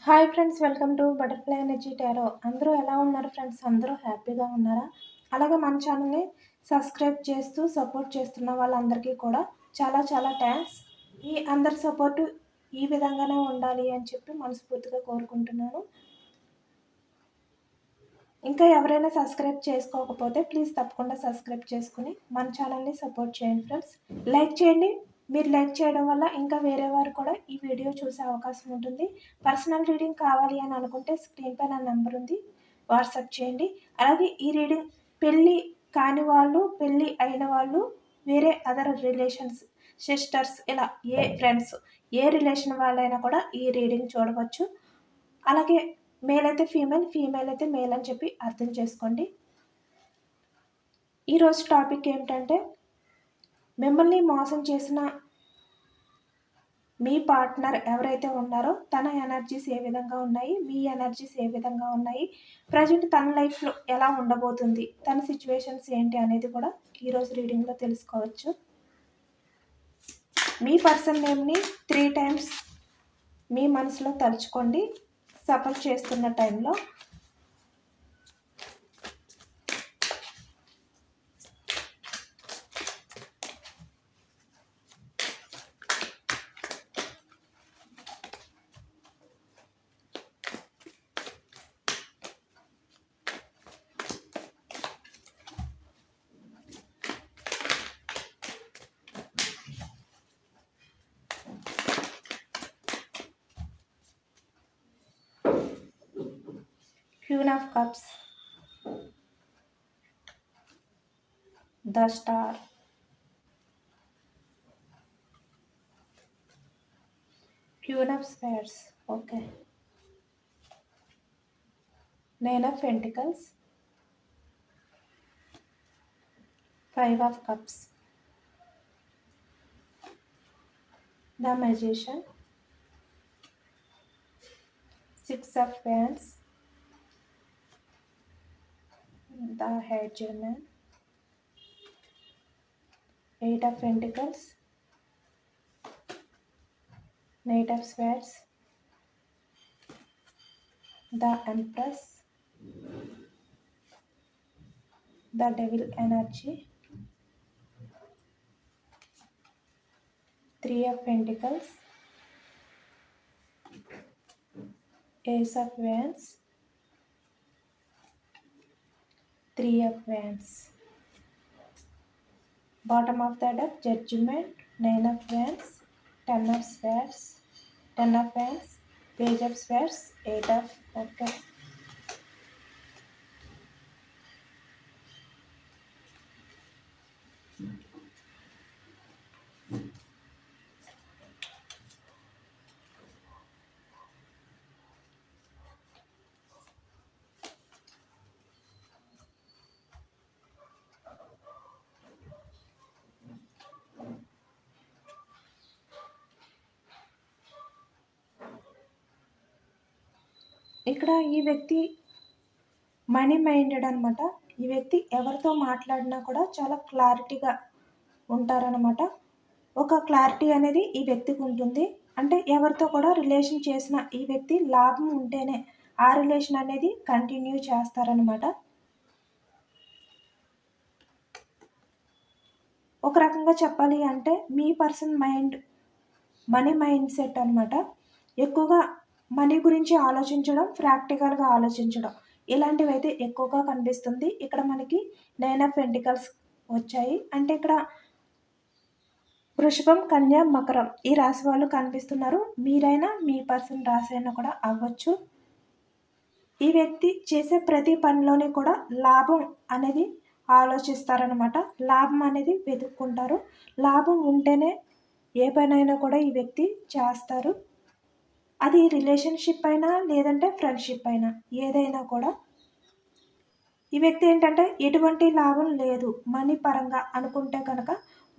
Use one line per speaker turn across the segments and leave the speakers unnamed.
Hi friends, welcome to butterfly energy tarot. అందరూ ఎలా ఉన్నారు ఫ్రెండ్స్? అందరూ హ్యాపీగా ఉన్నారా? అలాగే మన ఛానల్ని సబ్స్క్రైబ్ చేస్తూ సపోర్ట్ చేస్తున్న వాళ్ళందరికీ కూడా చాలా చాలా థ్యాంక్స్. ఈ అందరి సపోర్టు ఈ విధంగానే ఉండాలి అని చెప్పి మనస్ఫూర్తిగా కోరుకుంటున్నాను. ఇంకా ఎవరైనా సబ్స్క్రైబ్ చేసుకోకపోతే ప్లీజ్ తప్పకుండా సబ్స్క్రైబ్ చేసుకుని మన ఛానల్ని సపోర్ట్ చేయండి ఫ్రెండ్స్. లైక్ చేయండి. మీరు లైక్ చేయడం వల్ల ఇంకా వేరే వారు కూడా ఈ వీడియో చూసే అవకాశం ఉంటుంది. పర్సనల్ రీడింగ్ కావాలి అని అనుకుంటే స్క్రీన్ పైన నెంబర్ ఉంది, వాట్సాప్ చేయండి. అలాగే ఈ రీడింగ్ పెళ్ళి కాని వాళ్ళు, పెళ్ళి అయిన వాళ్ళు, వేరే అదర్ రిలేషన్స్, సిస్టర్స్, ఇలా ఏ ఫ్రెండ్స్, ఏ రిలేషన్ వాళ్ళైనా కూడా ఈ రీడింగ్ చూడవచ్చు. అలాగే మేల్ అయితే ఫీమేల్, ఫీమేల్ అయితే మేల్ అని చెప్పి అర్థం చేసుకోండి. ఈరోజు టాపిక్ ఏమిటంటే, మిమ్మల్ని మోసం చేసిన మీ పార్ట్నర్ ఎవరైతే ఉన్నారో తన ఎనర్జీస్ ఏ విధంగా ఉన్నాయి, మీ ఎనర్జీస్ ఏ విధంగా ఉన్నాయి, ప్రజెంట్ తన లైఫ్లో ఎలా ఉండబోతుంది, తన సిచ్యువేషన్స్ ఏంటి అనేది కూడా ఈరోజు రీడింగ్లో తెలుసుకోవచ్చు. మీ పర్సన్ నేమ్ని 3 times మీ మనసులో తలుచుకోండి సపోర్ట్ చేస్తున్న టైంలో. Queen of Cups, the Star, Queen of Spades, okay, Nine of Pentacles, 5 of Cups, the Magician, 6 of Wands, the Hedgeman, 8 of Pentacles, Knight of Swords, the Empress, the Devil energy, 3 of Pentacles, Ace of Wands, 3 of Wands. Bottom of the deck, Judgment, 9 of Wands, 10 of Swords, 10 of Wands, Page of Swords, 8 of, okay. ఇక్కడ ఈ వ్యక్తి money minded అనమాట. ఈ వ్యక్తి ఎవరితో మాట్లాడినా కూడా చాలా క్లారిటీగా ఉంటారనమాట. ఒక క్లారిటీ అనేది ఈ వ్యక్తికి ఉంటుంది. అంటే ఎవరితో కూడా రిలేషన్ చేసిన ఈ వ్యక్తి లాభం ఉంటేనే ఆ రిలేషన్ అనేది కంటిన్యూ చేస్తారనమాట. ఒక రకంగా చెప్పాలి అంటే మీ person mind money mind set అనమాట. ఎక్కువగా మనీ గురించి ఆలోచించడం, ప్రాక్టికల్గా ఆలోచించడం, ఇలాంటివి అయితే ఎక్కువగా కనిపిస్తుంది. ఇక్కడ మనకి 9 of Pentacles వచ్చాయి. అంటే ఇక్కడ వృషభం, కన్య, మకరం ఈ రాశి వాళ్ళు కనిపిస్తున్నారు. మీరైనా మీ పర్సన్ రాశి అయినా కూడా అవ్వచ్చు. ఈ వ్యక్తి చేసే ప్రతి పనిలోనే కూడా లాభం అనేది ఆలోచిస్తారనమాట. లాభం అనేది వెతుక్కుంటారు. లాభం ఉంటేనే ఏ పనైనా కూడా ఈ వ్యక్తి చేస్తారు. అది రిలేషన్షిప్ అయినా లేదంటే ఫ్రెండ్షిప్ అయినా ఏదైనా కూడా ఈ వ్యక్తి ఏంటంటే ఎటువంటి లాభం లేదు మనీ పరంగా అనుకుంటే కనుక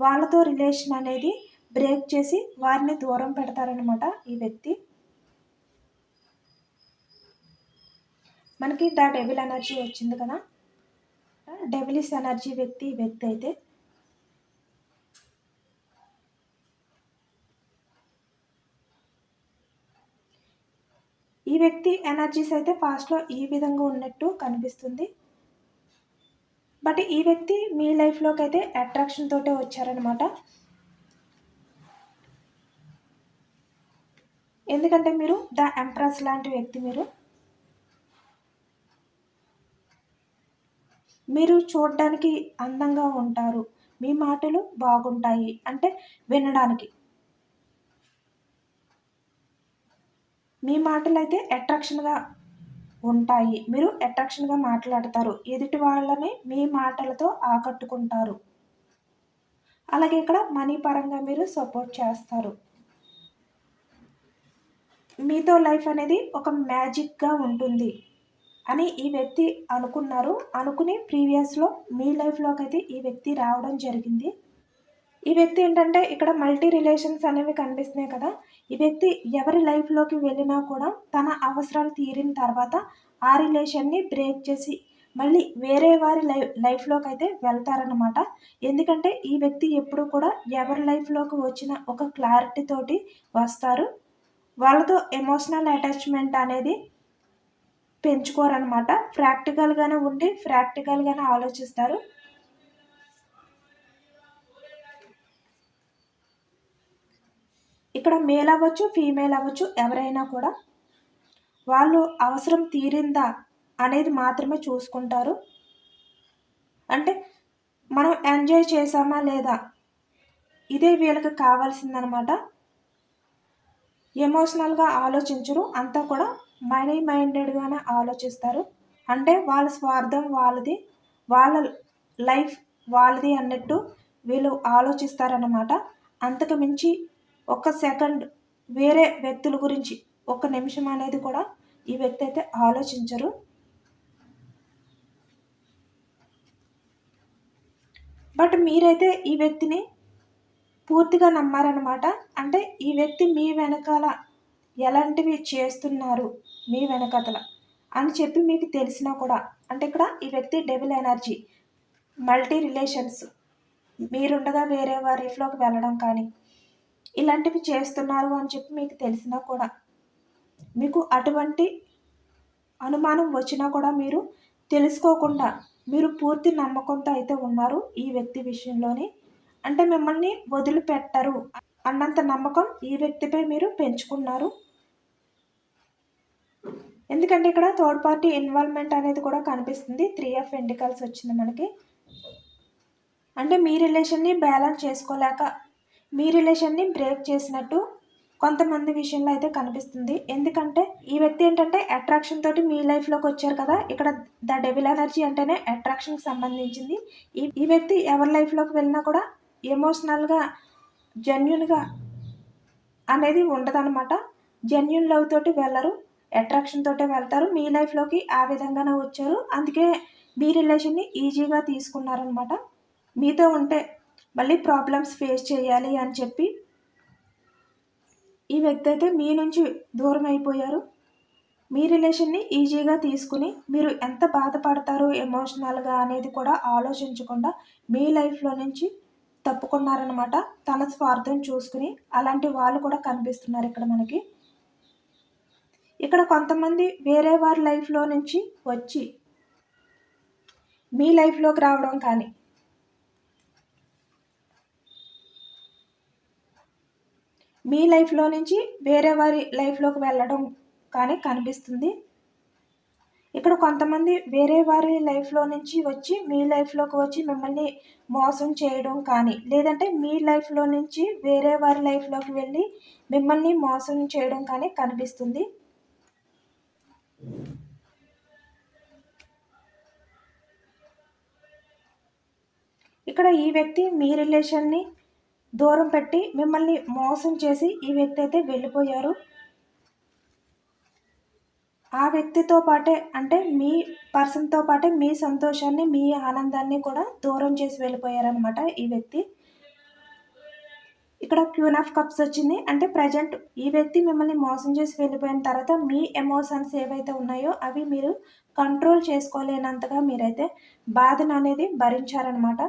వాళ్ళతో రిలేషన్ అనేది బ్రేక్ చేసి వారిని దూరం పెడతారనమాట ఈ వ్యక్తి. మనకి ద డెవిల్ ఎనర్జీ వచ్చింది కదా, డెవిలిస్ ఎనర్జీ వ్యక్తి ఈ వ్యక్తి అయితే ఈ వ్యక్తి ఎనర్జీస్ అయితే పాస్ట్లో ఈ విధంగా ఉన్నట్టు కనిపిస్తుంది. బట్ ఈ వ్యక్తి మీ లైఫ్లోకి అయితే అట్రాక్షన్ తోటే వచ్చారనమాట. ఎందుకంటే మీరు ద ఎంప్రెస్ లాంటి వ్యక్తి. మీరు చూడడానికి అందంగా ఉంటారు, మీ మాటలు బాగుంటాయి అంటే వినడానికి. మీ మాటలు అయితే అట్రాక్షన్గా ఉంటాయి, మీరు అట్రాక్షన్గా మాట్లాడతారు, ఎదుటి వాళ్ళని మీ మాటలతో ఆకట్టుకుంటారు. అలాగే ఇక్కడ మనీ పరంగా మీరు సపోర్ట్ చేస్తారు. మీతో లైఫ్ అనేది ఒక మ్యాజిక్గా ఉంటుంది అని ఈ వ్యక్తి అనుకుని ప్రీవియస్లో మీ లైఫ్లోకి అయితే ఈ వ్యక్తి రావడం జరిగింది. ఈ వ్యక్తి ఏంటంటే ఇక్కడ మల్టీ రిలేషన్స్ అనేవి కనిపిస్తున్నాయి కదా. ఈ వ్యక్తి ఎవరి లైఫ్లోకి వెళ్ళినా కూడా తన అవసరాలు తీరిన తర్వాత ఆ రిలేషన్ని బ్రేక్ చేసి మళ్ళీ వేరే వారి లైఫ్లోకి అయితే వెళ్తారనమాట. ఎందుకంటే ఈ వ్యక్తి ఎప్పుడు కూడా ఎవరి లైఫ్లోకి వచ్చిన ఒక క్లారిటీ తోటి వస్తారు. వాళ్ళతో ఎమోషనల్ అటాచ్మెంట్ అనేది పెంచుకోరనమాట. ప్రాక్టికల్గానే ఉండి ప్రాక్టికల్గానే ఆలోచిస్తారు. ఇక్కడ మేల్ అవ్వచ్చు, ఫీమేల్ అవ్వచ్చు, ఎవరైనా కూడా వాళ్ళు అవసరం తీరిందా అనేది మాత్రమే చూసుకుంటారు. అంటే మనం ఎంజాయ్ చేసామా లేదా, ఇదే వీళ్ళకి కావాల్సిందనమాట. ఎమోషనల్గా ఆలోచించరు, అంతా కూడా మనీ మైండెడ్గానే ఆలోచిస్తారు. అంటే వాళ్ళ స్వార్థం వాళ్ళది, వాళ్ళ లైఫ్ వాళ్ళది అన్నట్టు వీళ్ళు ఆలోచిస్తారన్నమాట. అంతకు మించి ఒక సెకండ్ వేరే వ్యక్తుల గురించి ఒక నిమిషం అనేది కూడా ఈ వ్యక్తి అయితే ఆలోచించరు. బట్ మీరైతే ఈ వ్యక్తిని పూర్తిగా నమ్మారనమాట. అంటే ఈ వ్యక్తి మీ వెనకాల ఎలాంటివి చేస్తున్నారు మీ వెనకతల అని చెప్పి మీకు తెలిసినా కూడా, అంటే ఇక్కడ ఈ వ్యక్తి డెవిల్ ఎనర్జీ, మల్టీ రిలేషన్స్, మీరుండగా వేరే వారి లైఫ్లోకి వెళ్ళడం కానీ ఇలాంటివి చేస్తున్నారు అని చెప్పి మీకు తెలిసినా కూడా, మీకు అటువంటి అనుమానం వచ్చినా కూడా మీరు తెలుసుకోకుండా మీరు పూర్తి నమ్మకంతో అయితే ఉన్నారు ఈ వ్యక్తి విషయంలోని. అంటే మిమ్మల్ని వదిలిపెట్టరు అన్నంత నమ్మకం ఈ వ్యక్తిపై మీరు పెంచుకున్నారు. ఎందుకంటే ఇక్కడ థర్డ్ పార్టీ ఇన్వాల్వ్మెంట్ అనేది కూడా కనిపిస్తుంది. 3 ఆఫ్ పెంటికల్స్ వచ్చింది మనకి. అంటే మీ రిలేషన్ని బ్యాలెన్స్ చేసుకోలేక మీ రిలేషన్ని బ్రేక్ చేసినట్టు కొంతమంది విషయంలో అయితే కనిపిస్తుంది. ఎందుకంటే ఈ వ్యక్తి ఏంటంటే అట్రాక్షన్ తోటి మీ లైఫ్లోకి వచ్చారు కదా. ఇక్కడ ద డెవిల్ ఎనర్జీ అంటేనే అట్రాక్షన్కి సంబంధించింది. ఈ వ్యక్తి ఎవరి లైఫ్లోకి వెళ్ళినా కూడా ఎమోషనల్గా జెన్యున్గా అనేది ఉండదన్నమాట. జెన్యున్ లవ్ తోటి వెళ్ళరు, అట్రాక్షన్ తోటే వెళ్తారు. మీ లైఫ్లోకి ఆ విధంగానే వచ్చారు, అందుకే మీ రిలేషన్ని ఈజీగా తీసుకున్నారనమాట. మీతో ఉంటే మళ్ళీ ప్రాబ్లమ్స్ ఫేస్ చేయాలి అని చెప్పి ఈ వ్యక్తి అయితే మీ నుంచి దూరం అయిపోయారు. మీ రిలేషన్ని ఈజీగా తీసుకుని మీరు ఎంత బాధపడతారు ఎమోషనల్గా అనేది కూడా ఆలోచించకుండా మీ లైఫ్లో నుంచి తప్పుకున్నారనమాట. తన స్వార్థం చూసుకుని అలాంటి వాళ్ళు కూడా కనిపిస్తున్నారు ఇక్కడ మనకి. ఇక్కడ కొంతమంది వేరే వారి లైఫ్లో నుంచి వచ్చి మీ లైఫ్లోకి రావడం కానీ, మీ లైఫ్లో నుంచి వేరే వారి లైఫ్లోకి వెళ్ళడం కానీ కనిపిస్తుంది. ఇక్కడ కొంతమంది వేరే వారి లైఫ్లో నుంచి వచ్చి మీ లైఫ్లోకి వచ్చి మిమ్మల్ని మోసం చేయడం కానీ, లేదంటే మీ లైఫ్లో నుంచి వేరే వారి లైఫ్లోకి వెళ్ళి మిమ్మల్ని మోసం చేయడం కానీ కనిపిస్తుంది. ఇక్కడ ఈ వ్యక్తి మీ రిలేషన్ని దూరం పెట్టి మిమ్మల్ని మోసం చేసి ఈ వ్యక్తి అయితే వెళ్ళిపోయారు. ఆ వ్యక్తితో పాటే, అంటే మీ పర్సన్తో పాటే మీ సంతోషాన్ని మీ ఆనందాన్ని కూడా దూరం చేసి వెళ్ళిపోయారనమాట ఈ వ్యక్తి. ఇక్కడ క్వీన్ ఆఫ్ కప్స్ వచ్చింది. అంటే ప్రజెంట్ ఈ వ్యక్తి మిమ్మల్ని మోసం చేసి వెళ్ళిపోయిన తర్వాత మీ ఎమోషన్స్ ఏవైతే ఉన్నాయో అవి మీరు కంట్రోల్ చేసుకోలేనంతగా మీరైతే బాధను అనేది భరించారనమాట.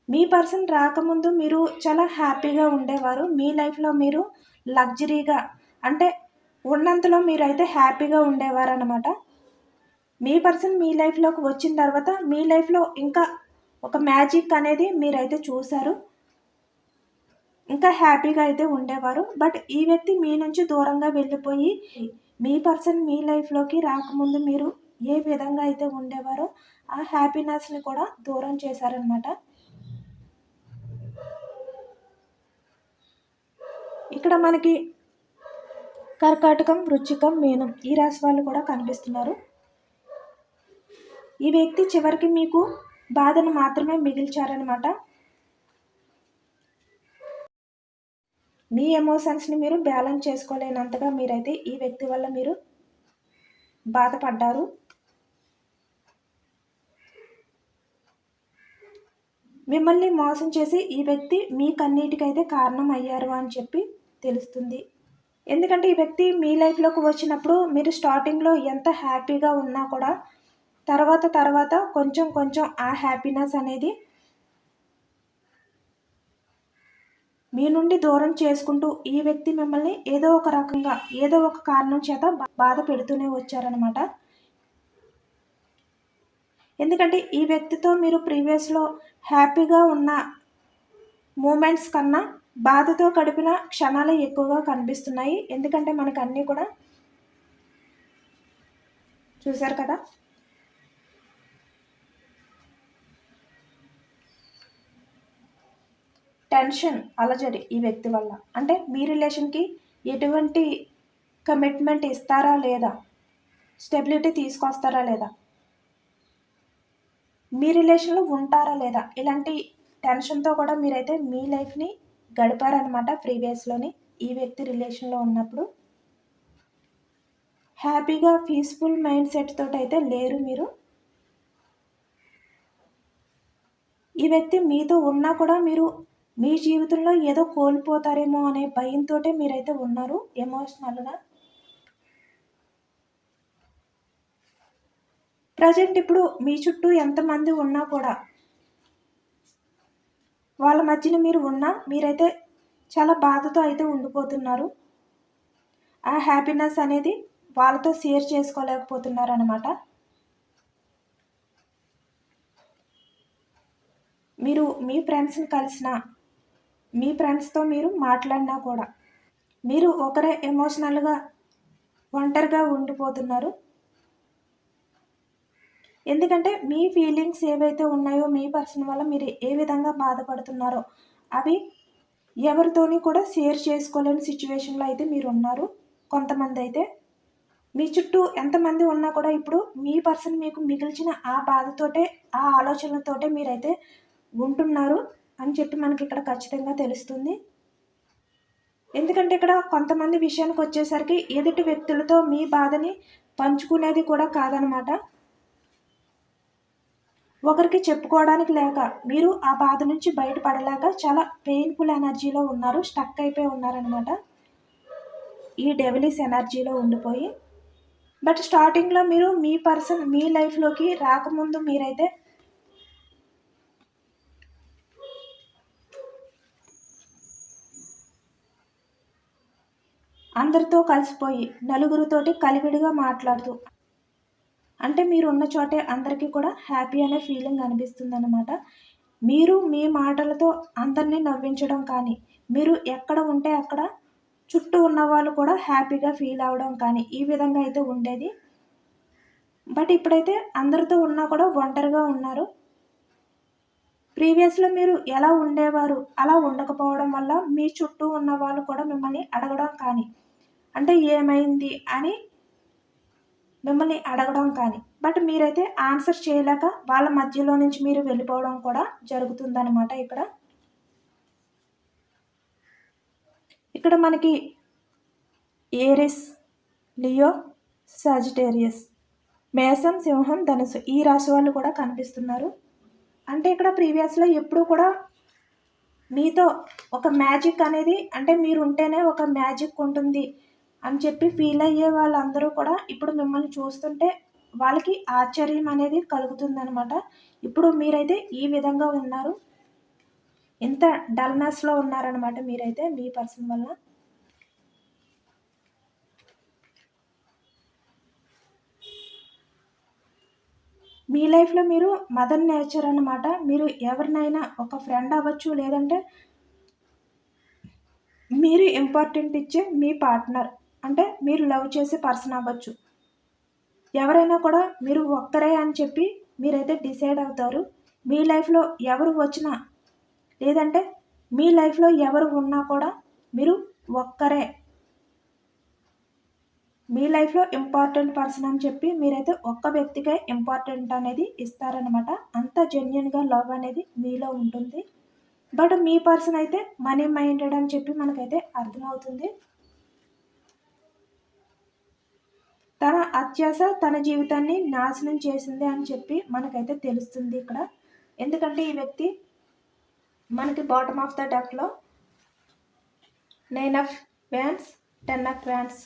మీ పర్సన్ రాకముందు మీరు చాలా హ్యాపీగా ఉండేవారు. మీ లైఫ్లో మీరు లగ్జరీగా అంటే ఉన్నంతలో మీరైతే హ్యాపీగా ఉండేవారనమాట. మీ పర్సన్ మీ లైఫ్లోకి వచ్చిన తర్వాత మీ లైఫ్లో ఇంకా ఒక మ్యాజిక్ అనేది మీరైతే చూశారు. ఇంకా హ్యాపీగా అయితే ఉండేవారు. బట్ ఈ వ్యక్తి మీ నుంచి దూరంగా వెళ్ళిపోయి మీ పర్సన్ మీ లైఫ్లోకి రాకముందు మీరు ఏ విధంగా అయితే ఉండేవారో ఆ హ్యాపీనెస్ని కూడా దూరం చేశారనమాట. ఇక్కడ మనకి కర్కాటకం, వృశ్చికం, మీనం ఈ రాశి వాళ్ళు కూడా కనిపిస్తున్నారు. ఈ వ్యక్తి చివరికి మీకు బాధను మాత్రమే మిగిల్చారనమాట. మీ ఎమోషన్స్ని మీరు బ్యాలెన్స్ చేసుకోలేనంతగా మీరైతే ఈ వ్యక్తి వల్ల మీరు బాధపడ్డారు. మిమ్మల్ని మోసం చేసి ఈ వ్యక్తి మీకన్నిటికైతే కారణం అయ్యారు అని చెప్పి తెలుస్తుంది. ఎందుకంటే ఈ వ్యక్తి మీ లైఫ్లోకి వచ్చినప్పుడు మీరు స్టార్టింగ్లో ఎంత హ్యాపీగా ఉన్నా కూడా తర్వాత కొంచెం ఆ హ్యాపీనెస్ అనేది మీ నుండి దూరం చేసుకుంటూ ఈ వ్యక్తి మిమ్మల్ని ఏదో ఒక రకంగా ఏదో ఒక కారణం చేత బాధ పెడుతూనే వచ్చారనమాట. ఎందుకంటే ఈ వ్యక్తితో మీరు ప్రీవియస్లో హ్యాపీగా ఉన్న మూమెంట్స్ కన్నా బాధతో గడిపిన క్షణాలే ఎక్కువగా కనిపిస్తున్నాయి. ఎందుకంటే మనకు అన్నీ కూడా చూశారు కదా. టెన్షన్, అలజడి ఈ వ్యక్తి వల్ల. అంటే మీ రిలేషన్కి ఎటువంటి కమిట్మెంట్ ఇస్తారా లేదా, స్టెబిలిటీ తీసుకొస్తారా లేదా, మీ రిలేషన్లో ఉంటారా లేదా, ఇలాంటి టెన్షన్తో కూడా మీరైతే మీ లైఫ్ని గడిపారనమాట ప్రీవియస్లోని. ఈ వ్యక్తి రిలేషన్లో ఉన్నప్పుడు హ్యాపీగా పీస్ఫుల్ మైండ్ సెట్ తోటి అయితే లేరు మీరు. ఈ వ్యక్తి మీతో ఉన్నా కూడా మీరు మీ జీవితంలో ఏదో కోల్పోతారేమో అనే భయంతో మీరైతే ఉన్నారు ఎమోషనల్గా. ప్రజెంట్ ఇప్పుడు మీ చుట్టూ ఎంతమంది ఉన్నా కూడా వాళ్ళ మధ్యన మీరు ఉన్నా మీరైతే చాలా బాధతో అయితే ఉండిపోతున్నారు. ఆ హ్యాపీనెస్ అనేది వాళ్ళతో షేర్ చేసుకోలేకపోతున్నారు అనమాట. మీరు మీ ఫ్రెండ్స్ని కలిసినా మీ ఫ్రెండ్స్తో మీరు మాట్లాడినా కూడా మీరు ఒకరే ఎమోషనల్గా ఒంటరిగా ఉండిపోతున్నారు. ఎందుకంటే మీ ఫీలింగ్స్ ఏవైతే ఉన్నాయో మీ పర్సన్ వల్ల మీరు ఏ విధంగా బాధపడుతున్నారో అవి ఎవరితోని కూడా షేర్ చేసుకోలేని సిచ్యువేషన్లో అయితే మీరు ఉన్నారు. కొంతమంది అయితే మీ చుట్టూ ఎంతమంది ఉన్నా కూడా ఇప్పుడు మీ పర్సన్ మీకు మిగిల్చిన ఆ బాధతోటే ఆ ఆలోచనలతోటే మీరైతే ఉంటున్నారు అని చెప్పి మనకి ఇక్కడ ఖచ్చితంగా తెలుస్తుంది. ఎందుకంటే ఇక్కడ కొంతమంది విషయానికి వచ్చేసరికి ఎదుటి వ్యక్తులతో మీ బాధని పంచుకునేది కూడా కాదనమాట. ఒకరికి చెప్పుకోవడానికి లేక మీరు ఆ బాధ నుంచి బయటపడలేక చాలా పెయిన్ఫుల్ ఎనర్జీలో ఉన్నారు, స్టక్ అయిపోయి ఉన్నారనమాట. ఈ డెవిలిస్ ఎనర్జీలో ఉండిపోయి. బట్ స్టార్టింగ్లో మీరు మీ పర్సన్ మీ లైఫ్లోకి రాకముందు మీరైతే అందరితో కలిసిపోయి నలుగురితోటి కలివిడిగా మాట్లాడుతూ, అంటే మీరు ఉన్న చోటే అందరికీ కూడా హ్యాపీ అనే ఫీలింగ్ అనిపిస్తుంది అనమాట. మీరు మీ మాటలతో అందరినీ నవ్వించడం కానీ, మీరు ఎక్కడ ఉంటే అక్కడ చుట్టూ ఉన్న వాళ్ళు కూడా హ్యాపీగా ఫీల్ అవ్వడం కానీ ఈ విధంగా అయితే ఉండేది. బట్ ఇప్పుడైతే అందరితో ఉన్నా కూడా ఒంటరిగా ఉన్నారు. ప్రీవియస్లో మీరు ఎలా ఉండేవారు అలా ఉండకపోవడం వల్ల మీ చుట్టూ ఉన్న వాళ్ళు కూడా మిమ్మల్ని అడగడం కానీ, అంటే ఏమైంది అని మిమ్మల్ని అడగడం కానీ, బట్ మీరైతే ఆన్సర్ చేయలేక వాళ్ళ మధ్యలో నుంచి మీరు వెళ్ళిపోవడం కూడా జరుగుతుందన్నమాట. ఇక్కడ మనకి ఏరిస్, లియో, సాజిటేరియస్, మేషం, సింహం, ధనుసు ఈ రాశి వాళ్ళు కూడా కనిపిస్తున్నారు. అంటే ఇక్కడ ప్రీవియస్లో ఎప్పుడు కూడా మీతో ఒక మ్యాజిక్ అనేది, అంటే మీరు ఉంటేనే ఒక మ్యాజిక్ ఉంటుంది అని చెప్పి ఫీల్ అయ్యే వాళ్ళందరూ కూడా ఇప్పుడు మిమ్మల్ని చూస్తుంటే వాళ్ళకి ఆశ్చర్యం అనేది కలుగుతుందనమాట. ఇప్పుడు మీరైతే ఈ విధంగా ఉన్నారు, ఇంత డల్నెస్లో ఉన్నారనమాట మీరైతే మీ పర్సన్ వల్ల. మీ లైఫ్లో మీరు మదర్ నేచర్ అన్నమాట. మీరు ఎవరినైనా ఒక ఫ్రెండ్ అవ్వచ్చు, లేదంటే మీరు ఇంపార్టెంట్ ఇచ్చే మీ పార్ట్నర్, అంటే మీరు లవ్ చేసే పర్సన్ అవ్వచ్చు. ఎవరైనా కూడా మీరు ఒక్కరే అని చెప్పి మీరైతే డిసైడ్ అవుతారు. మీ లైఫ్లో ఎవరు వచ్చినా, లేదంటే మీ లైఫ్లో ఎవరు ఉన్నా కూడా మీరు ఒక్కరే, మీ లైఫ్లో ఇంపార్టెంట్ పర్సన్ అని చెప్పి మీరైతే ఒక్క వ్యక్తికే ఇంపార్టెంట్ అనేది ఇస్తారనమాట. అంత జెన్యున్గా లవ్ అనేది మీలో ఉంటుంది. బట్ మీ పర్సన్ అయితే మనీ మైండెడ్ అని చెప్పి మనకైతే అర్థమవుతుంది. తన అత్యాశ తన జీవితాన్ని నాశనం చేసింది అని చెప్పి మనకైతే తెలుస్తుంది ఇక్కడ. ఎందుకంటే ఈ వ్యక్తి మనకి బాటమ్ ఆఫ్ ద డెక్లో 9 ఆఫ్ వ్యాండ్స్, 10 ఆఫ్ వ్యాండ్స్,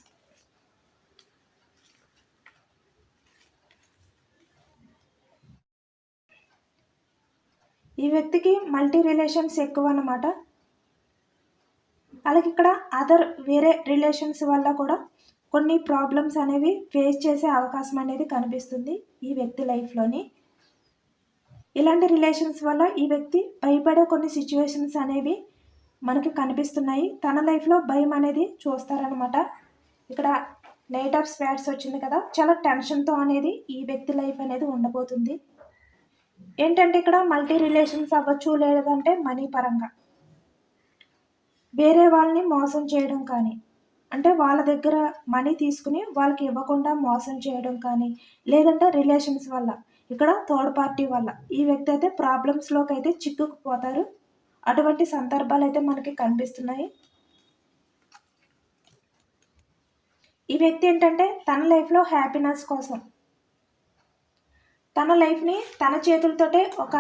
ఈ వ్యక్తికి మల్టీ రిలేషన్స్ ఎక్కువ అన్నమాట. అలాగే ఇక్కడ వేరే రిలేషన్స్ వల్ల కూడా కొన్ని ప్రాబ్లమ్స్ అనేవి ఫేస్ చేసే అవకాశం అనేది కనిపిస్తుంది ఈ వ్యక్తి లైఫ్లోని. ఇలాంటి రిలేషన్స్ వల్ల ఈ వ్యక్తి భయపడే కొన్ని సిచ్యువేషన్స్ అనేవి మనకి కనిపిస్తున్నాయి. తన లైఫ్లో భయం అనేది చూస్తారనమాట. ఇక్కడ నైట్ ఆఫ్ స్వార్డ్స్ వచ్చింది కదా, చాలా టెన్షన్తో అనేది ఈ వ్యక్తి లైఫ్ అనేది ఉండబోతుంది. ఏంటంటే ఇక్కడ మల్టీ రిలేషన్స్ అవ్వచ్చు, లేదంటే మనీ పరంగా వేరే వాళ్ళని మోసం చేయడం కానీ, అంటే వాళ్ళ దగ్గర మనీ తీసుకుని వాళ్ళకి ఇవ్వకుండా మోసం చేయడం కానీ, లేదంటే రిలేషన్స్ వల్ల, ఇక్కడ థర్డ్ పార్టీ వల్ల ఈ వ్యక్తి అయితే ప్రాబ్లమ్స్లోకి అయితే చిక్కుకుపోతారు. అటువంటి సందర్భాలు అయితే మనకి కనిపిస్తున్నాయి. ఈ వ్యక్తి ఏంటంటే తన లైఫ్లో హ్యాపీనెస్ కోసం తన లైఫ్ని తన చేతులతోటే ఒక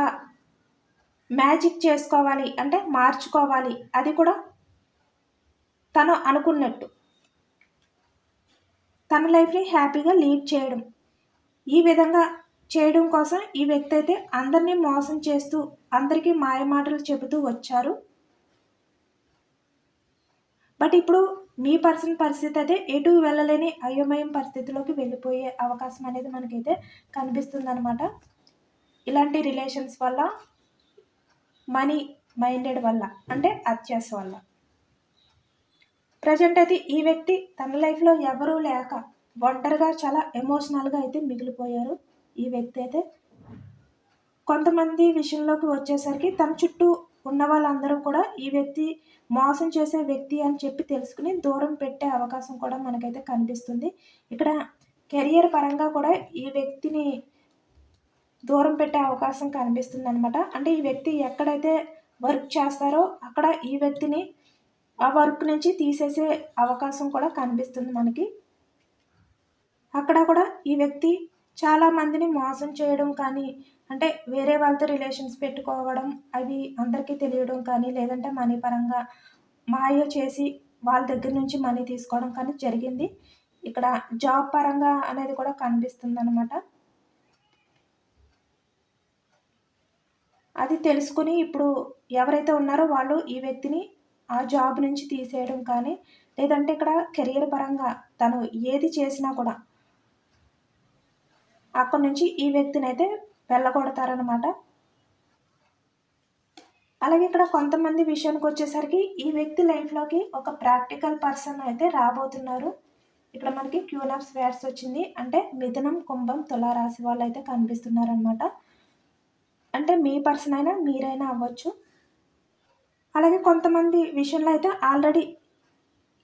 మ్యాజిక్ చేసుకోవాలి, అంటే మార్చుకోవాలి, అది కూడా తను అనుకున్నట్టు తన లైఫ్ని హ్యాపీగా లీడ్ చేయడం. ఈ విధంగా చేయడం కోసం ఈ వ్యక్తి అయితే అందరినీ మోసం చేస్తూ అందరికీ మాయమాటలు చెబుతూ వచ్చారు. బట్ ఇప్పుడు మీ పర్సన్ పరిస్థితి అయితే ఎటు వెళ్ళలేని అయోమయం పరిస్థితిలోకి వెళ్ళిపోయే అవకాశం అనేది మనకైతే కనిపిస్తుంది అనమాట. ఇలాంటి రిలేషన్స్ వల్ల, మనీ మైండెడ్ వల్ల, అంటే అత్యాశ వల్ల. ప్రజెంట్ అయితే ఈ వ్యక్తి తన లైఫ్లో ఎవరూ లేక ఒంటరిగా చాలా ఎమోషనల్గా అయితే మిగిలిపోయారు ఈ వ్యక్తి అయితే. కొంతమంది విషయంలోకి వచ్చేసరికి తన చుట్టూ ఉన్న వాళ్ళందరూ కూడా ఈ వ్యక్తి మోసం చేసే వ్యక్తి అని చెప్పి తెలుసుకుని దూరం పెట్టే అవకాశం కూడా మనకైతే కనిపిస్తుంది. ఇక్కడ కెరియర్ పరంగా కూడా ఈ వ్యక్తిని దూరం పెట్టే అవకాశం కనిపిస్తుంది అనమాట. అంటే ఈ వ్యక్తి ఎక్కడైతే వర్క్ చేస్తారో అక్కడ ఈ వ్యక్తిని ఆ వర్క్ నుంచి తీసేసే అవకాశం కూడా కనిపిస్తుంది మనకి. అక్కడ కూడా ఈ వ్యక్తి చాలా మందిని మోసం చేయడం కానీ, అంటే వేరే వాళ్ళతో రిలేషన్స్ పెట్టుకోవడం, అవి అందరికీ తెలియడం కానీ, లేదంటే మనీ పరంగా మాయ చేసి వాళ్ళ దగ్గర నుంచి మనీ తీసుకోవడం కానీ జరిగింది. ఇక్కడ జాబ్ పరంగా అనేది కూడా కనిపిస్తుంది అనమాట. అది తెలుసుకుని ఇప్పుడు ఎవరైతే ఉన్నారో వాళ్ళు ఈ వ్యక్తిని ఆ జాబ్ నుంచి తీసేయడం కానీ, లేదంటే ఇక్కడ కెరియర్ పరంగా తను ఏది చేసినా కూడా అక్కడి నుంచి ఈ వ్యక్తిని అయితే వెళ్ళగొడతారనమాట. అలాగే ఇక్కడ కొంతమంది విషయానికి వచ్చేసరికి ఈ వ్యక్తి లైఫ్లోకి ఒక ప్రాక్టికల్ పర్సన్ అయితే రాబోతున్నారు. ఇక్కడ మనకి క్వీన్ ఆఫ్ స్వార్డ్స్ వచ్చింది, అంటే మిథునం, కుంభం, తులారాశి వాళ్ళు అయితే కనిపిస్తున్నారు అనమాట. అంటే మీ పర్సన్ అయినా మీరైనా అవ్వచ్చు. అలాగే కొంతమంది విషయంలో అయితే ఆల్రెడీ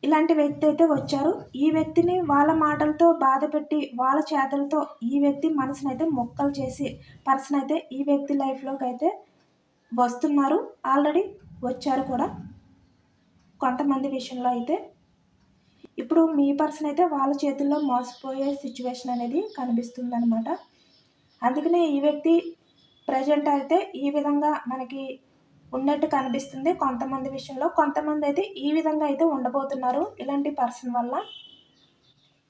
ఇలాంటి వ్యక్తి అయితే వచ్చారు. ఈ వ్యక్తిని వాళ్ళ మాటలతో బాధ పెట్టి వాళ్ళ చేతలతో ఈ వ్యక్తి మనసును అయితే మొక్కలు చేసి పర్సన్ అయితే ఈ వ్యక్తి లైఫ్లోకి అయితే వస్తున్నారు, ఆల్రెడీ వచ్చారు కూడా కొంతమంది విషయంలో అయితే. ఇప్పుడు మీ పర్సన్ అయితే వాళ్ళ చేతుల్లో మోసపోయే సిచ్యువేషన్ అనేది కనిపిస్తుంది అనమాట. అందుకనే ఈ వ్యక్తి ప్రజెంట్ అయితే ఈ విధంగా మనకి ఉన్నట్టు కనిపిస్తుంది కొంతమంది విషయంలో. కొంతమంది అయితే ఈ విధంగా అయితే ఉండబోతున్నారు ఇలాంటి పర్సన్ వల్ల.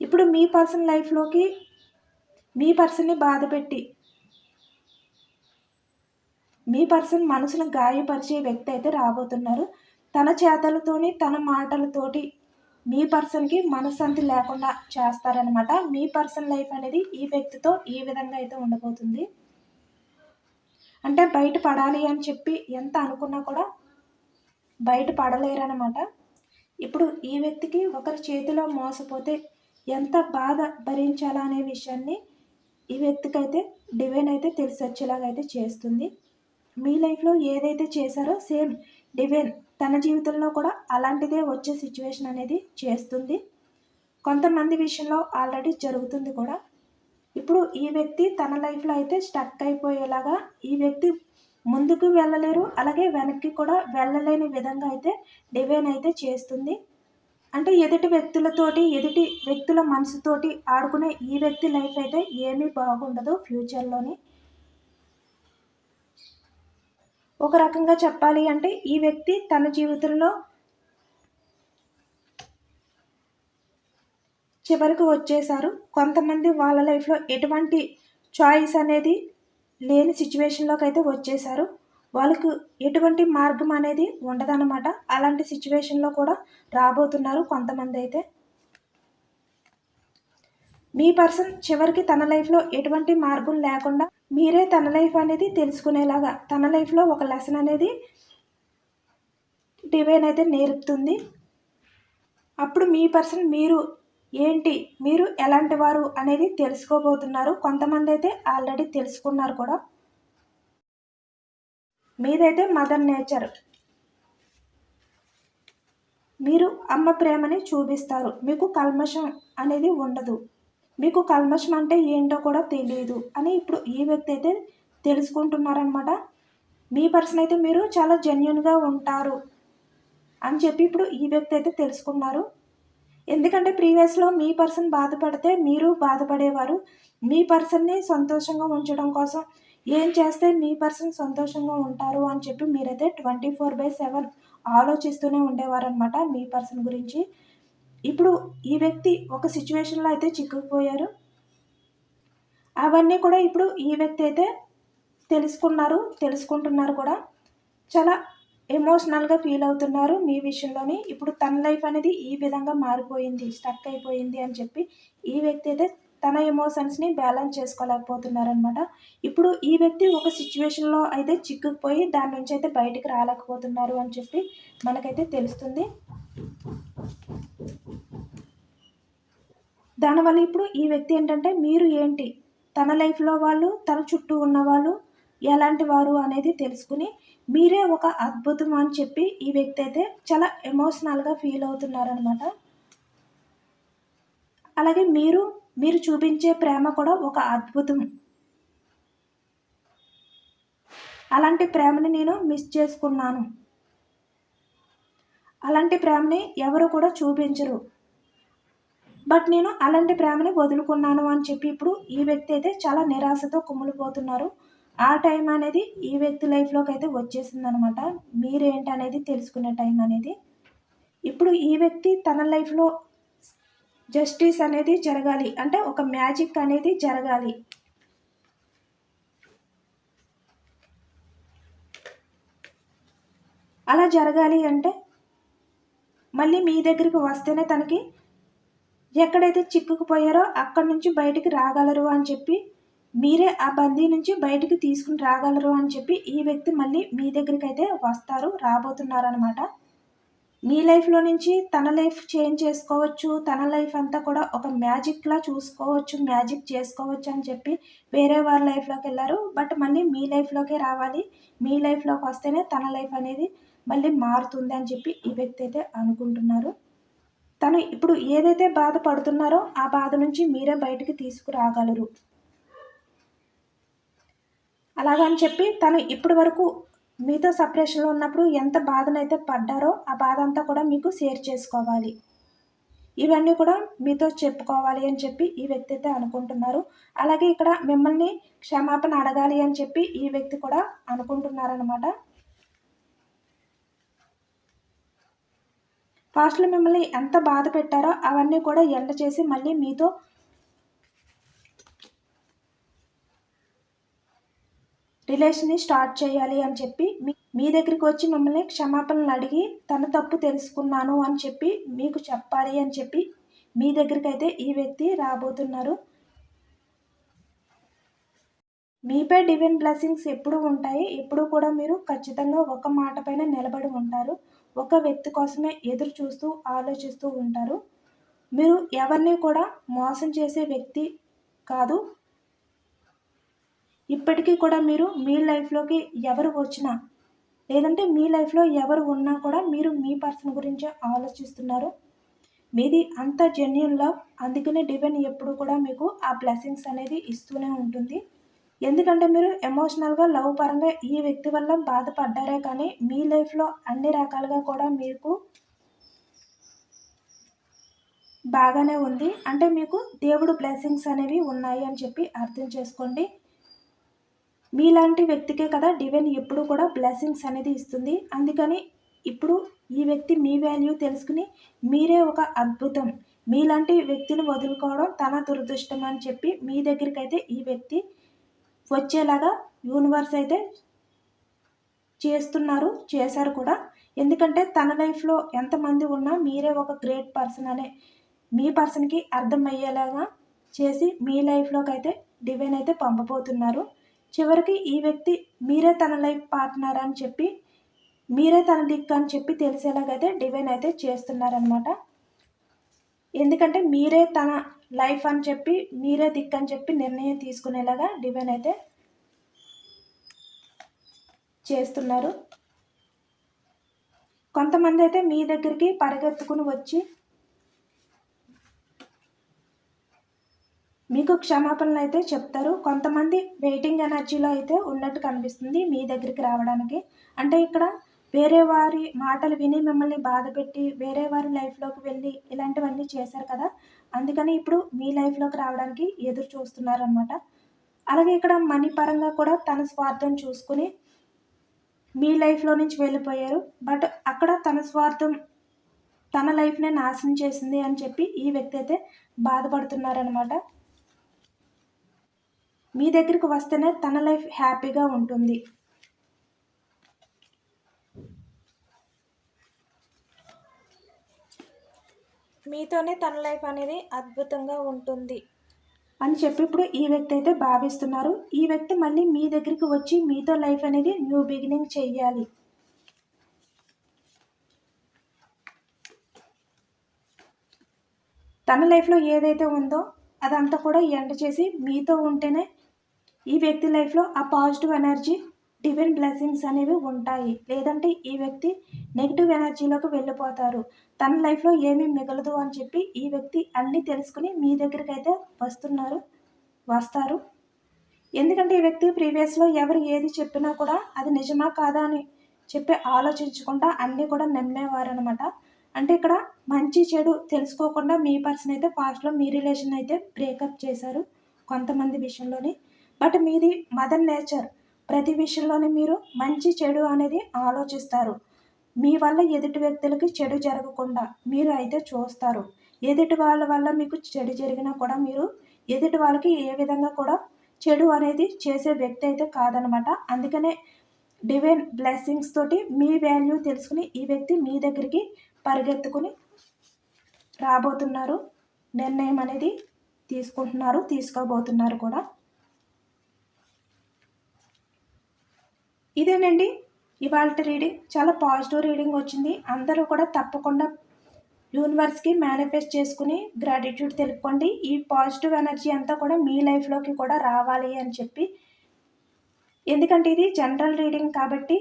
ఇప్పుడు మీ పర్సన్ లైఫ్లోకి మీ పర్సన్ని బాధ పెట్టి మీ పర్సన్ మనసును గాయపరిచే వ్యక్తి అయితే రాబోతున్నారు. తన చేతలతోని తన మాటలతోటి మీ పర్సన్కి మనశ్శాంతి లేకుండా చేస్తారనమాట. మీ పర్సన్ లైఫ్ అనేది ఈ వ్యక్తితో ఈ విధంగా అయితే ఉండబోతుంది. అంటే బయట పడాలి అని చెప్పి ఎంత అనుకున్నా కూడా బయట పడలేరన్నమాట. ఇప్పుడు ఈ వ్యక్తికి ఒకరి చేతిలో మోసపోతే ఎంత బాధ భరించాలా అనే విషయాన్ని ఈ వ్యక్తికైతే డివైన్ అయితే తెలిసి వచ్చేలాగా అయితే చేస్తుంది. మీ లైఫ్లో ఏదైతే చేశారో సేమ్ డివైన్ తన జీవితంలో కూడా అలాంటిదే వచ్చే సిచ్యువేషన్ అనేది చేస్తుంది. కొంతమంది విషయంలో ఆల్రెడీ జరుగుతుంది కూడా. ఇప్పుడు ఈ వ్యక్తి తన లైఫ్లో అయితే స్టక్ అయిపోయేలాగా ఈ వ్యక్తి ముందుకు వెళ్ళలేరు, అలాగే వెనక్కి కూడా వెళ్ళలేని విధంగా అయితే డివైన్ అయితే చేస్తుంది. అంటే ఎదుటి వ్యక్తుల మనసుతోటి ఆడుకునే ఈ వ్యక్తి లైఫ్ అయితే ఏమీ బాగుండదు ఫ్యూచర్లోని. ఒక రకంగా చెప్పాలి అంటే ఈ వ్యక్తి తన జీవితంలో చివరికి వచ్చేసారు. కొంతమంది వాళ్ళ లైఫ్లో ఎటువంటి చాయిస్ అనేది లేని సిచ్యువేషన్లోకి అయితే వచ్చేసారు. వాళ్ళకు ఎటువంటి మార్గం అనేది ఉండదన్నమాట. అలాంటి సిచ్యువేషన్లో కూడా రాబోతున్నారు కొంతమంది అయితే. మీ పర్సన్ చివరికి తన లైఫ్లో ఎటువంటి మార్గం లేకుండా మీరే తన లైఫ్ అనేది తెలుసుకునేలాగా తన లైఫ్లో ఒక లెసన్ అనేది డివైన్ అయితే నేర్పుతుంది. అప్పుడు మీ పర్సన్ మీరు ఎలాంటి వారు అనేది తెలుసుకోబోతున్నారు. కొంతమంది అయితే ఆల్రెడీ తెలుసుకున్నారు కూడా. మీదైతే మదర్ నేచర్, మీరు అమ్మ ప్రేమని చూపిస్తారు. మీకు కల్మషం అనేది ఉండదు. మీకు కల్మషం అంటే ఏంటో కూడా తెలియదు అని ఇప్పుడు ఈ వ్యక్తి అయితే తెలుసుకుంటున్నారనమాట. మీ పర్సన్ అయితే మీరు చాలా జెన్యున్గా ఉంటారు అని చెప్పి ఇప్పుడు ఈ వ్యక్తి అయితే తెలుసుకున్నారు. ఎందుకంటే ప్రీవియస్లో మీ పర్సన్ బాధపడితే మీరు బాధపడేవారు. మీ పర్సన్ని సంతోషంగా ఉంచడం కోసం ఏం చేస్తే మీ పర్సన్ సంతోషంగా ఉంటారు అని చెప్పి మీరైతే 24/7 ఆలోచిస్తూనే ఉండేవారనమాట మీ పర్సన్ గురించి. ఇప్పుడు ఈ వ్యక్తి ఒక సిచ్యువేషన్లో అయితే చిక్కుకుపోయారు. అవన్నీ కూడా ఇప్పుడు ఈ వ్యక్తి అయితే తెలుసుకుంటున్నారు కూడా. చాలా ఎమోషనల్గా ఫీల్ అవుతున్నారు మీ విషయంలోని. ఇప్పుడు తన లైఫ్ అనేది ఈ విధంగా మారిపోయింది, స్టక్ అయిపోయింది అని చెప్పి ఈ వ్యక్తి అయితే తన ఎమోషన్స్ని బ్యాలెన్స్ చేసుకోలేకపోతున్నారనమాట. ఇప్పుడు ఈ వ్యక్తి ఒక సిచ్యువేషన్లో అయితే చిక్కుకుపోయి దాని నుంచి అయితే బయటికి రాలేకపోతున్నారు అని చెప్పి మనకైతే తెలుస్తుంది. దానివల్ల ఇప్పుడు ఈ వ్యక్తి ఏంటంటే మీరు ఏంటి, తన లైఫ్లో వాళ్ళు, తన చుట్టూ ఉన్న వాళ్ళు ఎలాంటి వారు అనేది తెలుసుకుని మీరే ఒక అద్భుతం అని చెప్పి ఈ వ్యక్తి అయితే చాలా ఎమోషనల్గా ఫీల్ అవుతున్నారనమాట. అలాగే మీరు చూపించే ప్రేమ కూడా ఒక అద్భుతం. అలాంటి ప్రేమని నేను మిస్ చేసుకున్నాను. అలాంటి ప్రేమని ఎవరు కూడా చూపించరు, బట్ నేను అలాంటి ప్రేమని వదులుకున్నాను అని చెప్పి ఇప్పుడు ఈ వ్యక్తి అయితే చాలా నిరాశతో కుమిలిపోతున్నారు. ఆ టైం అనేది ఈ వ్యక్తి లైఫ్లోకి అయితే వచ్చేసిందనమాట. మీరేంటి అనేది తెలుసుకునే టైం అనేది. ఇప్పుడు ఈ వ్యక్తి తన లైఫ్లో జస్టిస్ అనేది జరగాలి, అంటే ఒక మ్యాజిక్ అనేది జరగాలి. అలా జరగాలి అంటే మళ్ళీ మీ దగ్గరికి వస్తేనే తనకి ఎక్కడైతే చిక్కుకుపోయారో అక్కడి నుంచి బయటికి రాగలరు అని చెప్పి, మీరే ఆ బందీ నుంచి బయటికి తీసుకుని రాగలరు అని చెప్పి ఈ వ్యక్తి మళ్ళీ మీ దగ్గరికి అయితే రాబోతున్నారనమాట. మీ లైఫ్లో నుంచి తన లైఫ్ చేంజ్ చేసుకోవచ్చు, తన లైఫ్ అంతా కూడా ఒక మ్యాజిక్లా చూసుకోవచ్చు, మ్యాజిక్ చేసుకోవచ్చు అని చెప్పి వేరే వారి లైఫ్లోకి వెళ్ళారు. బట్ మళ్ళీ మీ లైఫ్లోకే రావాలి, మీ లైఫ్లోకి వస్తేనే తన లైఫ్ అనేది మళ్ళీ మారుతుంది అని చెప్పి ఈ వ్యక్తి అయితే అనుకుంటున్నారు. తను ఇప్పుడు ఏదైతే బాధపడుతున్నారో ఆ బాధ నుంచి మీరే బయటికి తీసుకురాగలరు. అలాగని చెప్పి తను ఇప్పటి వరకు మీతో సపరేషన్లో ఉన్నప్పుడు ఎంత బాధనైతే పడ్డారో ఆ బాధ అంతా కూడా మీకు షేర్ చేసుకోవాలి, ఇవన్నీ కూడా మీతో చెప్పుకోవాలి అని చెప్పి ఈ వ్యక్తి అయితే అనుకుంటున్నారు. అలాగే ఇక్కడ మిమ్మల్ని క్షమాపణ అడగాలి అని చెప్పి ఈ వ్యక్తి కూడా అనుకుంటున్నారనమాట. పాస్ట్లో మిమ్మల్ని ఎంత బాధ పెట్టారో అవన్నీ కూడా ఎండ చేసి మళ్ళీ మీతో రిలేషన్ని స్టార్ట్ చేయాలి అని చెప్పి మీ దగ్గరికి వచ్చి మిమ్మల్ని క్షమాపణలు అడిగి తన తప్పు తెలుసుకున్నాను అని చెప్పి మీకు చెప్పాలి అని చెప్పి మీ దగ్గరికి అయితే ఈ వ్యక్తి రాబోతున్నారు. మీపై డివైన్ బ్లెస్సింగ్స్ ఎప్పుడూ ఉంటాయి. ఎప్పుడూ కూడా మీరు ఖచ్చితంగా ఒక మాట పైన నిలబడి ఉంటారు. ఒక వ్యక్తి కోసమే ఎదురు చూస్తూ, ఆలోచిస్తూ ఉంటారు. మీరు ఎవరిని కూడా మోసం చేసే వ్యక్తి కాదు. ఇప్పటికీ కూడా మీరు మీ లైఫ్‌లోకి ఎవరు వచ్చినా, లేదంటే మీ లైఫ్‌లో ఎవరు ఉన్నా కూడా మీరు మీ పర్సన్ గురించే ఆలోచిస్తున్నారు. మీది అంత జెన్యూన్ లవ్. అందుకనే డివైన్ ఎప్పుడు కూడా మీకు ఆ బ్లెస్సింగ్స్ అనేది ఇస్తూనే ఉంటుంది. ఎందుకంటే మీరు ఎమోషనల్‌గా, లవ్ పరంగా ఈ వ్యక్తి వల్ల బాధపడ్డారే కానీ, మీ లైఫ్‌లో అన్ని రకాలుగా కూడా మీకు బాగానే ఉంది. అంటే మీకు దేవుడు బ్లెస్సింగ్స్ అనేవి ఉన్నాయి అని చెప్పి అర్థం చేసుకోండి. మీలాంటి వ్యక్తికే కదా డివైన్ ఎప్పుడు కూడా బ్లెస్సింగ్స్ అనేది ఇస్తుంది. అందుకని ఇప్పుడు ఈ వ్యక్తి మీ వాల్యూ తెలుసుకుని మీరే ఒక అద్భుతం. మీలాంటి వ్యక్తిని వదులుకోవడం తన దురదృష్టం అని చెప్పి మీ దగ్గరికైతే ఈ వ్యక్తి వచ్చేలాగా యూనివర్స్ అయితే చేశారు కూడా. ఎందుకంటే తన లైఫ్‌లో ఎంతమంది ఉన్నా మీరే ఒక గ్రేట్ పర్సన్ అనే మీ పర్సన్‌కి అర్థమయ్యేలాగా చేసి మీ లైఫ్‌లోకైతే డివైన్ అయితే పంపబోతున్నారు. చివరికి ఈ వ్యక్తి మీరే తన లైఫ్ పార్ట్నర్ అని చెప్పి, మీరే తన దిక్కు అని చెప్పి తెలిసేలాగైతే డివైన్ అయితే చేస్తున్నారనమాట. ఎందుకంటే మీరే తన లైఫ్ అని చెప్పి, మీరే దిక్కు అని చెప్పి నిర్ణయం తీసుకునేలాగా డివైన్ అయితే చేస్తున్నారు. కొంతమంది అయితే మీ దగ్గరికి పరిగెత్తుకుని వచ్చి మీకు క్షమాపణలు అయితే చెప్తారు. కొంతమంది వెయిటింగ్ ఎనర్జీలో అయితే ఉన్నట్టు కనిపిస్తుంది మీ దగ్గరికి రావడానికి. అంటే ఇక్కడ వేరే వారి మాటలు విని మిమ్మల్ని బాధపెట్టి వేరే వారి లైఫ్‌లోకి వెళ్ళి ఇలాంటివన్నీ చేశారు కదా! అందుకని ఇప్పుడు మీ లైఫ్‌లోకి రావడానికి ఎదురు చూస్తున్నారనమాట. అలాగే ఇక్కడ మనీ పరంగా కూడా తన స్వార్థం చూసుకొని మీ లైఫ్‌లో నుంచి వెళ్ళిపోయారు. బట్ అక్కడ తన స్వార్థం తన లైఫ్‌నే నాశనం చేసింది అని చెప్పి ఈ వ్యక్తి అయితే బాధపడుతున్నారనమాట. మీ దగ్గరికి వస్తేనే తన లైఫ్ హ్యాపీగా ఉంటుంది. మీతోనే తన లైఫ్ అనేది అద్భుతంగా ఉంటుంది అని చెప్పి ఇప్పుడు ఈ వ్యక్తి అయితే భావిస్తున్నారు. ఈ వ్యక్తి మళ్ళీ మీ దగ్గరికి వచ్చి మీతో లైఫ్ అనేది న్యూ బిగినింగ్ చెయ్యాలి. తన లైఫ్‌లో ఏదైతే ఉందో అదంతా కూడా ఎండ్ చేసి మీతో ఉంటేనే ఈ వ్యక్తి లైఫ్‌లో ఆ పాజిటివ్ ఎనర్జీ, డివైన్ బ్లెస్సింగ్స్ అనేవి ఉంటాయి. లేదంటే ఈ వ్యక్తి నెగిటివ్ ఎనర్జీలోకి వెళ్ళిపోతారు. తన లైఫ్‌లో ఏమీ మిగలదు అని చెప్పి ఈ వ్యక్తి అన్నీ తెలుసుకుని మీ దగ్గరికైతే వస్తారు. ఎందుకంటే ఈ వ్యక్తి ప్రీవియస్‌లో ఎవరు ఏది చెప్పినా కూడా అది నిజమా కాదా అని చెప్పి ఆలోచించకుండా అన్నీ కూడా నమ్మేవారనమాట. అంటే ఇక్కడ మంచి చెడు తెలుసుకోకుండా మీ పర్సన్ అయితే పాస్ట్‌లో మీ రిలేషన్ అయితే బ్రేకప్ చేశారు కొంతమంది విషయంలోని. బట్ మీది మదర్ నేచర్. ప్రతి విషయంలోని మీరు మంచి చెడు అనేది ఆలోచిస్తారు. మీ వల్ల ఎదుటి వ్యక్తులకి చెడు జరగకుండా మీరు అయితే చూస్తారు. ఎదుటి వాళ్ళ వల్ల మీకు చెడు జరిగినా కూడా మీరు ఎదుటి వాళ్ళకి ఏ విధంగా కూడా చెడు అనేది చేసే వ్యక్తి అయితే కాదనమాట. అందుకనే డివైన్ బ్లెస్సింగ్స్ తోటి మీ వాల్యూ తెలుసుకుని ఈ వ్యక్తి మీ దగ్గరికి పరిగెత్తుకుని రాబోతున్నారు. నిర్ణయం అనేది తీసుకోబోతున్నారు కూడా. ఇదేనండి ఇవాల్టి రీడింగ్. చాలా పాజిటివ్ రీడింగ్ వచ్చింది. అందరూ కూడా తప్పకుండా యూనివర్స్‌కి మేనిఫెస్ట్ చేసుకుని గ్రాటిట్యూడ్ తెలుపుకోండి. ఈ పాజిటివ్ ఎనర్జీ అంతా కూడా మీ లైఫ్‌లోకి కూడా రావాలి అని చెప్పి. ఎందుకంటే ఇది జనరల్ రీడింగ్ కాబట్టి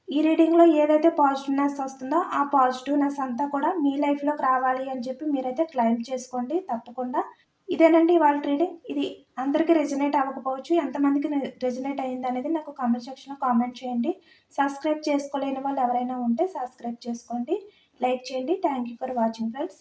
ఈ రీడింగ్‌లో ఏదైతే పాజిటివ్‌నెస్ వస్తుందో ఆ పాజిటివ్‌నెస్ అంతా కూడా మీ లైఫ్‌లోకి రావాలి అని చెప్పి మీరైతే క్లెయిమ్ చేసుకోండి తప్పకుండా. ఇదేనండి ఇవాళ రీడింగ్. ఇది అందరికీ రెజొనేట్ అవ్వకపోవచ్చు. ఎంతమందికి రెజొనేట్ అయిందనేది నాకు కామెంట్ సెక్షన్‌లో కామెంట్ చేయండి. సబ్స్క్రైబ్ చేసుకోలేని వాళ్ళు ఎవరైనా ఉంటే సబ్స్క్రైబ్ చేసుకోండి. లైక్ చేయండి. Thank you for watching friends.